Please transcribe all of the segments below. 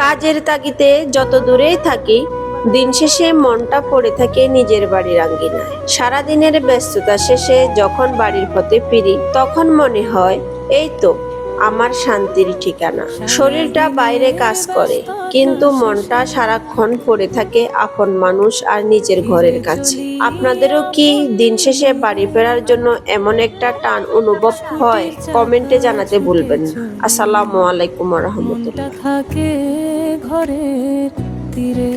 কাজের তাগিদে যত দূরেই থাকি, দিন শেষে মনটা পড়ে থাকে নিজের বাড়ির আঙ্গিনায়। সারাদিনের ব্যস্ততা শেষে যখন বাড়ির পথে ফিরি, তখন মনে হয় এই তো আমার শান্তির ঠিকানা। শরীরটা বাইরে কাজ করে, কিন্তু মনটা সারাক্ষণ পড়ে থাকে আপন মানুষ আর নিজের ঘরের কাছে। আপনাদেরও কি দিন শেষে বাড়ি ফেরার জন্য এমন একটা টান অনুভব হয়? কমেন্টে জানাতে ভুলবেন না। আসসালামু আলাইকুম ওয়া রাহমাতুল্লাহ। থাকে ঘরের তীরে,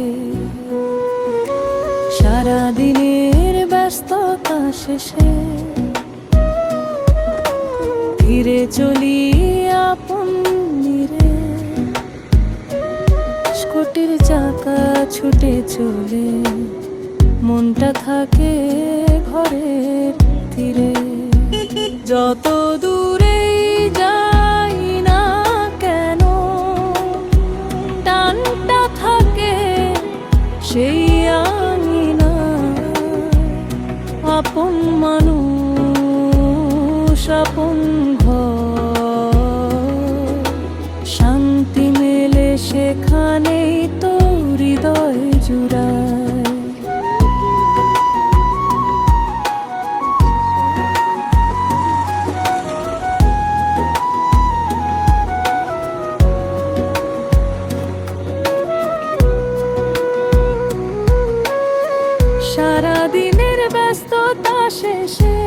সারাদিনের ব্যস্ততা শেষে ফিরে চলি আপন নীরে। স্কুটির চাকা ছুটে চলে, মনটা থাকে ঘরের তীরে। যত দূরে যাই না কেন, টানটা থাকে সেই আঙিনা। আপন মানুষ, আপন ঘর, শান্তি মেলে সেখানেই তো হৃদয় জুড়ায়। সারাদিনের ব্যস্ততা শেষে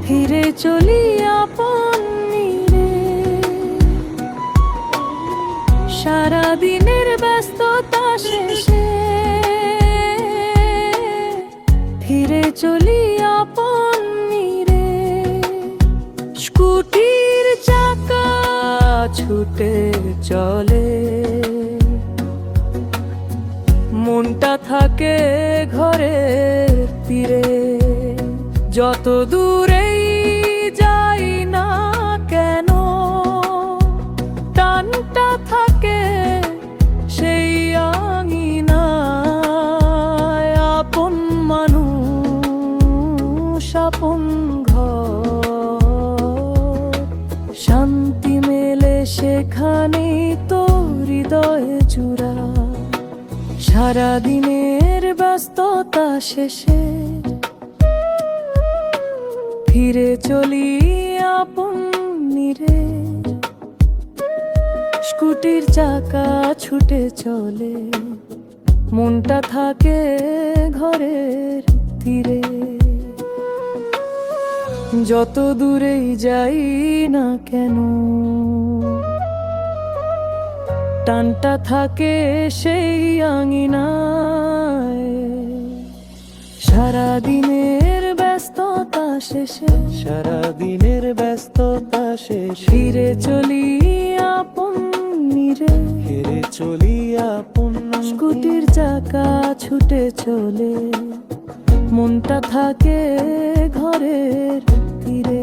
ফিরে চলি আপন নীরে। সারাদিনের ব্যস্ততা শেষে ফিরে চলি আপন নীরে। স্কুটির চাকা ছুটে চলে, মনটা থাকে ঘরের তীরে। যত দূরেই যাই না কেন, টানটা থাকে সেই আঙিনায়। আপন মানুষ, আপন ঘর, শান্তি মেলে সেখানেই তো হৃদয় জুড়া। সারাদিনের ব্যস্ততা শেষে ফিরে চলি আপন নীরে। স্কুটির চাকা ছুটে চলে, মনটা থাকে ঘরের তীরে। যত দূরেই যাই না কেন, টানটা থাকে সেই আঙিনায়। সারাদিনের ব্যস্ততা শেষে, সারাদিনের ব্যস্ততা শেষ ফিরে চলি আপন নীরে। ফিরে চলি আপন। স্কুটির চাকা ছুটে চলে, মনটা থাকে ঘরের তীরে।